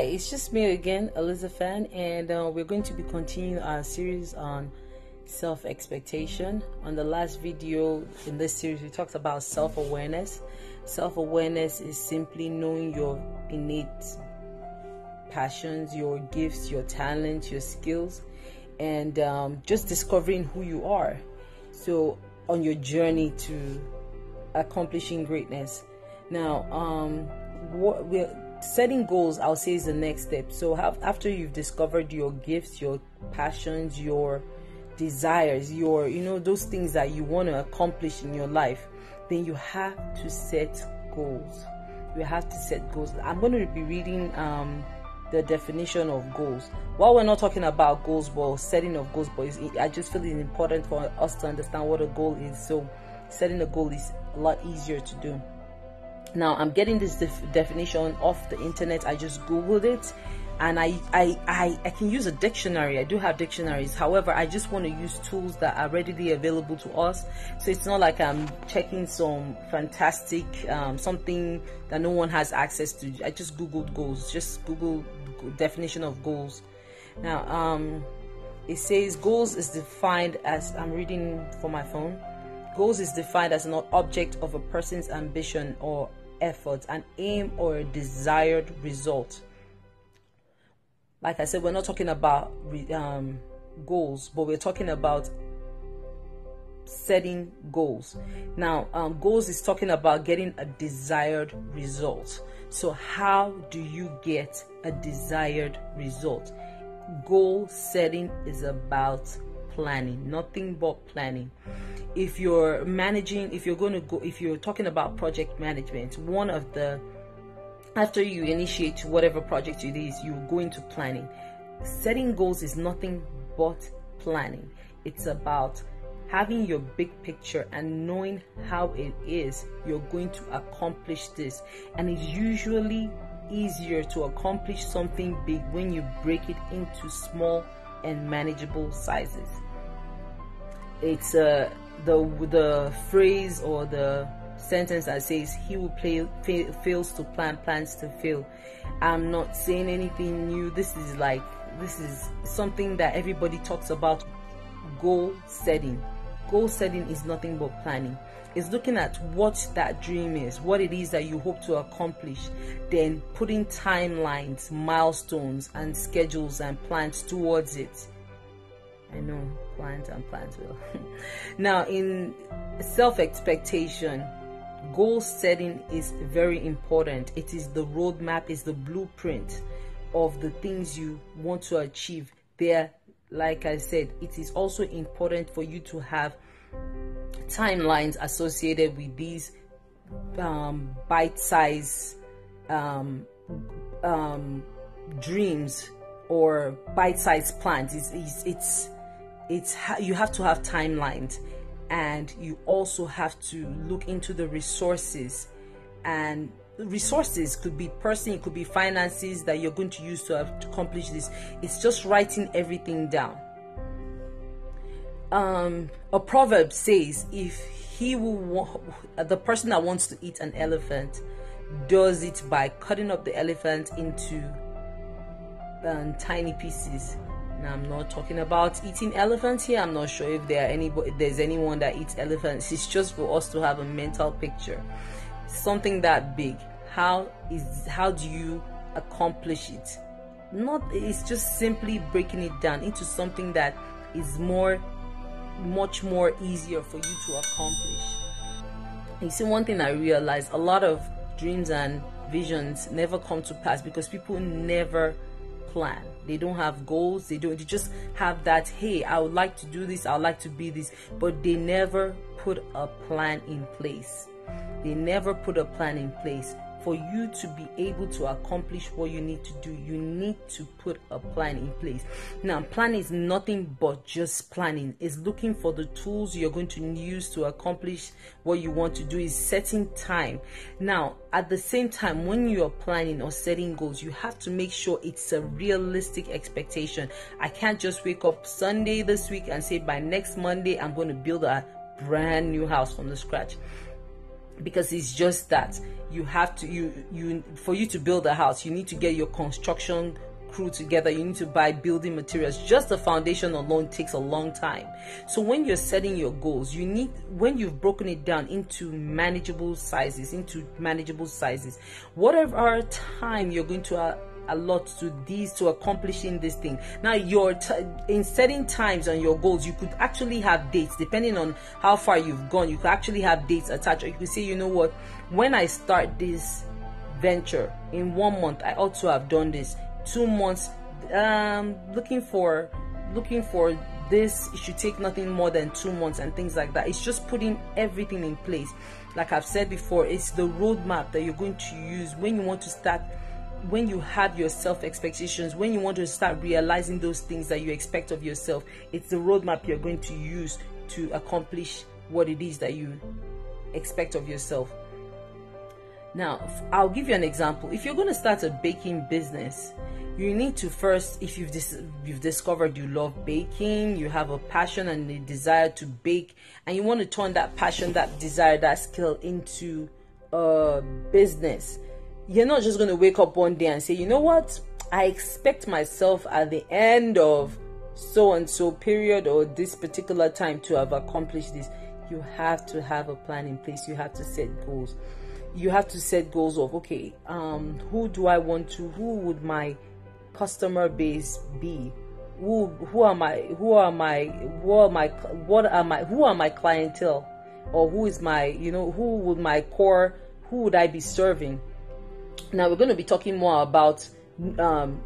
it's just me again, Elizaphan, and we're going to be continuing our series on self-expectation. On the last video in this series, we talked about self-awareness. Self-awareness is simply knowing your innate passions, your gifts, your talents, your skills, and just discovering who you are. So on your journey to accomplishing greatness. Now, what we're setting goals, I'll say, is the next step. So after you've discovered your gifts, your passions, your desires, your those things that you want to accomplish in your life, then you have to set goals. You have to set goals. I'm going to be reading the definition of goals. While we're not talking about goals, but setting of goals, but I just feel it's important for us to understand what a goal is. So setting a goal is a lot easier to do. Now, I'm getting this definition off the internet. I just googled it, and I can use a dictionary. I do have dictionaries. However, I just want to use tools that are readily available to us, so it's not like I'm checking some fantastic something that no one has access to. I just googled goals. Just Google definition of goals. Now, it says goals is defined as, I'm reading from my phone, goals is defined as an object of a person's ambition or effort, an aim or a desired result. Like I said, we're not talking about goals, but we're talking about setting goals. Now, goals is talking about getting a desired result. So how do you get a desired result? Goal setting is about planning, nothing but planning. If you're managing, if you're talking about project management, after you initiate whatever project it is, you go into planning. Setting goals is nothing but planning. It's about having your big picture and knowing how it is you're going to accomplish this. And it's usually easier to accomplish something big when you break it into small and manageable sizes. It's the phrase or the sentence that says, he who fails to plan plans to fail. I'm not saying anything new. This is something that everybody talks about. Goal setting is nothing but planning. It's looking at what that dream is, what it is that you hope to accomplish, then putting timelines, milestones, and schedules and plans towards it. I know, plans will. Now, in self-expectation, goal setting is very important. It is the roadmap, is the blueprint of the things you want to achieve. There, like I said, it is also important for you to have timelines associated with these bite-sized dreams or bite-sized plans. You have to have timelines, and you also have to look into the resources. And resources could be person, it could be finances that you're going to use to accomplish this. It's just writing everything down. A proverb says, if the person that wants to eat an elephant does it by cutting up the elephant into tiny pieces. Now, I'm not talking about eating elephants here. I'm not sure if there's anyone that eats elephants. It's just for us to have a mental picture. Something that big. How do you accomplish it? It's just simply breaking it down into something that is much more easier for you to accomplish. You see, one thing I realized, a lot of dreams and visions never come to pass because people never plan. They don't have goals. They just have that, hey, I would like to do this, I would like to be this, but they never put a plan in place. They never put a plan in place. For you to be able to accomplish what you need to do, you need to put a plan in place. Now, plan is nothing but just planning. It's looking for the tools you're going to use to accomplish what you want to do. Is setting time. Now, at the same time, when you're planning or setting goals, you have to make sure it's a realistic expectation. I can't just wake up Sunday this week and say by next Monday I'm going to build a brand new house from the scratch. because it's just that you have to for you to build a house, you need to get your construction crew together, you need to buy building materials. Just the foundation alone takes a long time. So when you're setting your goals, when you've broken it down into manageable sizes, whatever time you're going to allot to accomplishing this thing. Now, in setting times on your goals, you could actually have dates depending on how far you've gone. You could actually have dates attached, or you could say, you know what, when I start this venture in 1 month, I ought to have done this. 2 months, looking for this, it should take nothing more than 2 months, and things like that. It's just putting everything in place. Like I've said before, it's the roadmap that you're going to use when you want to start, when you have your self expectations, when you want to start realizing those things that you expect of yourself. It's the roadmap you're going to use to accomplish what it is that you expect of yourself. Now, I'll give you an example. If you're going to start a baking business, you need to first, if you've discovered you love baking, you have a passion and a desire to bake, and you want to turn that passion, that desire, that skill into a business, you're not just going to wake up one day and say, you know what, I expect myself at the end of so and so period or this particular time to have accomplished this. You have to have a plan in place. You have to set goals. You have to set goals of, okay, who would my customer base be? Who are my clientele? Or who would I be serving? Now we're going to be talking more about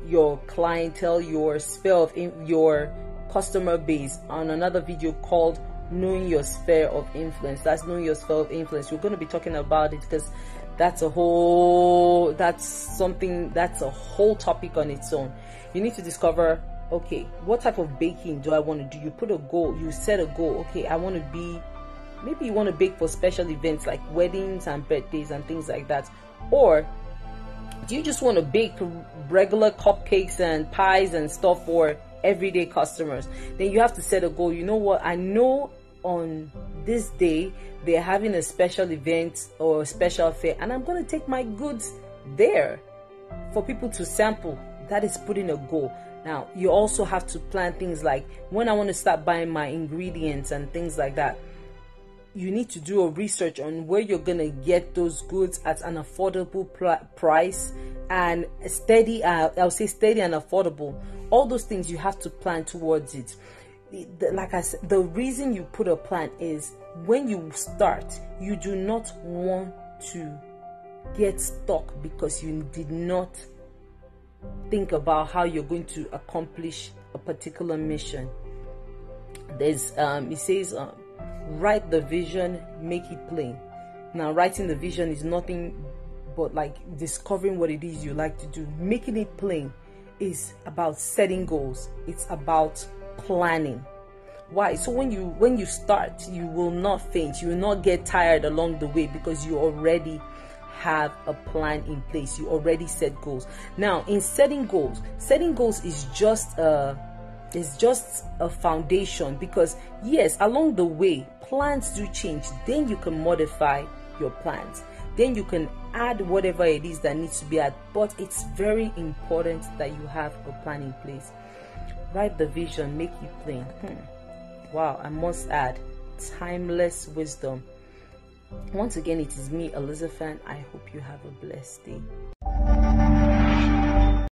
your clientele, your sphere of your customer base on another video called knowing your sphere of influence. That's knowing your sphere of influence. We're going to be talking about it because that's a whole topic on its own. You need to discover, okay, what type of baking do I want to do? You put a goal, you set a goal. Okay, maybe you want to bake for special events like weddings and birthdays and things like that. Or do you just want to bake regular cupcakes and pies and stuff for everyday customers? Then you have to set a goal. You know what, I know on this day they're having a special event or a special fair, and I'm going to take my goods there for people to sample. That is putting a goal. Now you also have to plan things like when I want to start buying my ingredients and things like that. You need to do a research on where you're going to get those goods at an affordable price and steady. I'll say steady and affordable. All those things you have to plan towards it. Like I said, the reason you put a plan is when you start, you do not want to get stuck because you did not think about how you're going to accomplish a particular mission. There's it says write the vision, make it plain. Now writing the vision is nothing but like discovering what it is you like to do. Making it plain is about setting goals. It's about planning. Why? So when you start, you will not faint, you will not get tired along the way because you already have a plan in place. You already set goals. Now in setting goals is just a foundation, because yes, along the way plans do change. Then you can modify your plans, then you can add whatever it is that needs to be added, but it's very important that you have a plan in place. Write the vision, make it plain. Wow, I must add, timeless wisdom. Once again, it is me, Elizaphan. I hope you have a blessed day.